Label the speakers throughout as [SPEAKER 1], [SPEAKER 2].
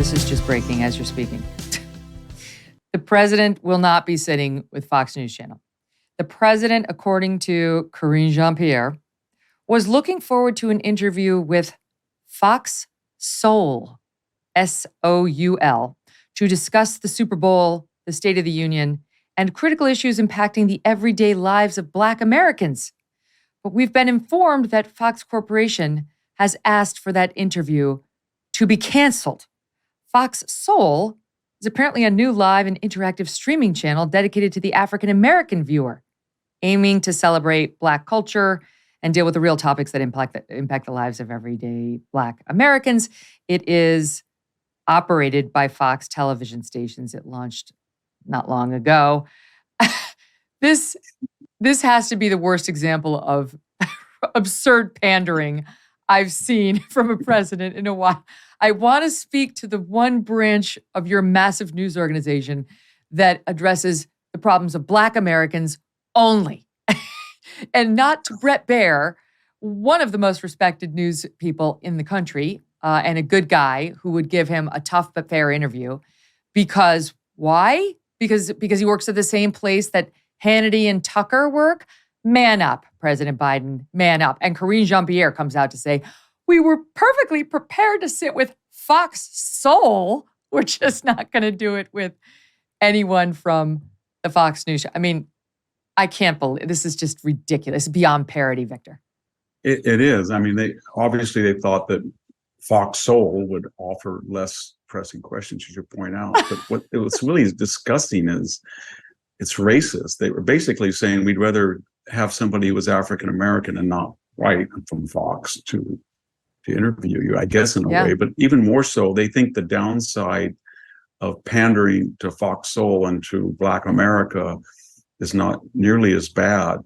[SPEAKER 1] This is just breaking as you're speaking. The president will not be sitting with Fox News Channel. The president, according to Karine Jean-Pierre, was looking forward to an interview with Fox Soul, S-O-U-L, to discuss the Super Bowl, the State of the Union, and critical issues impacting the everyday lives of Black Americans. But we've been informed that Fox Corporation has asked for that interview to be canceled. Fox Soul is apparently a new live and interactive streaming channel dedicated to the African-American viewer, aiming to celebrate Black culture and deal with the real topics that impact the lives of everyday Black Americans. It is operated by Fox television stations. It launched not long ago. This has to be the worst example of absurd pandering I've seen from a president in a while. I want to speak to the one branch of your massive news organization that addresses the problems of Black Americans only. And not to Brett Baer, one of the most respected news people in the country, and a good guy who would give him a tough but fair interview. Because why? Because he works at the same place that Hannity and Tucker work? Man up, President Biden, man up. And Karine Jean-Pierre comes out to say, we were perfectly prepared to sit with Fox Soul. We're just not going to do it with anyone from the Fox News show. I mean, I can't believe this is just ridiculous. Beyond parody, Victor.
[SPEAKER 2] It is. I mean, they thought that Fox Soul would offer less pressing questions, as you point out. But what's really disgusting is it's racist. They were basically saying we'd rather have somebody who was African American and not white from Fox to interview you, I guess, in a way. But even more so, they think the downside of pandering to Fox Soul and to Black America is not nearly as bad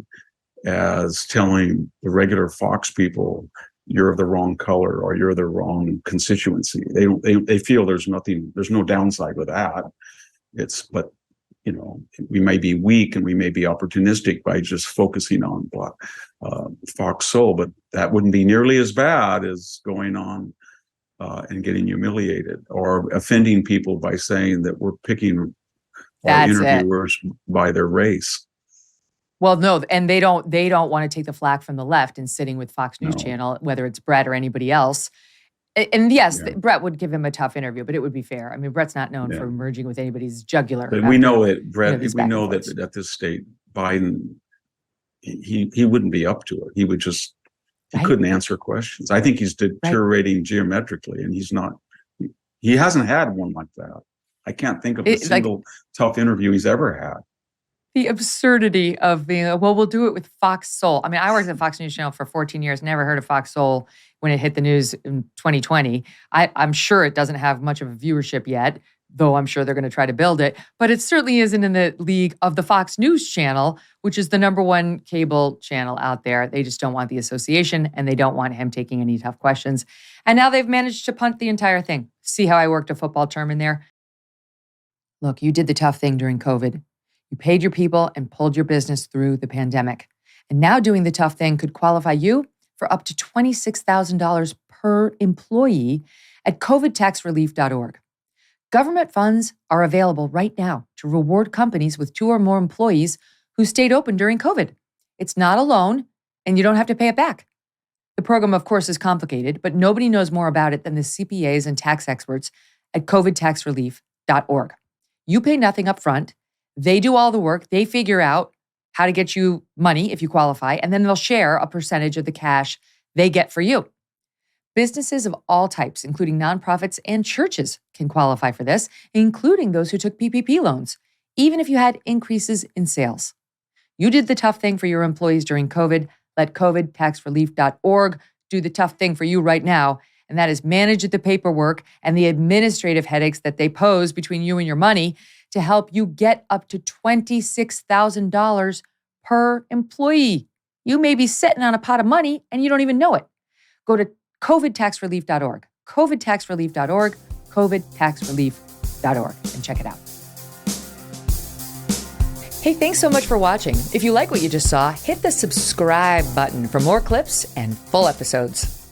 [SPEAKER 2] as telling the regular Fox people you're of the wrong color or you're the wrong constituency. They feel there's no downside with that. But you know, we may be weak and we may be opportunistic by just focusing on Fox Soul, but that wouldn't be nearly as bad as going on and getting humiliated or offending people by saying that we're picking our interviewers by their race.
[SPEAKER 1] Well, no, and they don't want to take the flack from the left and sitting with Fox News Channel, whether it's Brett or anybody else. And yes, Brett would give him a tough interview, but it would be fair. I mean, Brett's not known for merging with anybody's jugular.
[SPEAKER 2] But we know that Brett. We know that at this state, Biden, he wouldn't be up to it. He would just he couldn't answer questions. I think he's deteriorating geometrically, and he's not. He hasn't had one like that. I can't think of a single tough interview he's ever had.
[SPEAKER 1] The absurdity of being, we'll do it with Fox Soul. I mean, I worked at Fox News Channel for 14 years, never heard of Fox Soul when it hit the news in 2020. I'm sure it doesn't have much of a viewership yet, though I'm sure they're going to try to build it. But it certainly isn't in the league of the Fox News Channel, which is the #1 cable channel out there. They just don't want the association, and they don't want him taking any tough questions. And now they've managed to punt the entire thing. See how I worked a football term in there? Look, you did the tough thing during COVID. You paid your people and pulled your business through the pandemic. And now doing the tough thing could qualify you for up to $26,000 per employee at covidtaxrelief.org. Government funds are available right now to reward companies with 2 or more employees who stayed open during COVID. It's not a loan, and you don't have to pay it back. The program, of course, is complicated, but nobody knows more about it than the CPAs and tax experts at covidtaxrelief.org. You pay nothing up front. They do all the work. They figure out how to get you money if you qualify, and then they'll share a percentage of the cash they get for you. Businesses of all types, including nonprofits and churches, can qualify for this, including those who took PPP loans, even if you had increases in sales. You did the tough thing for your employees during COVID. Let covidtaxrelief.org do the tough thing for you right now, and that is manage the paperwork and the administrative headaches that they pose between you and your money to help you get up to $26,000 per employee. You may be sitting on a pot of money and you don't even know it. Go to covidtaxrelief.org, covidtaxrelief.org, covidtaxrelief.org, and check it out. Hey, thanks so much for watching. If you like what you just saw, hit the subscribe button for more clips and full episodes.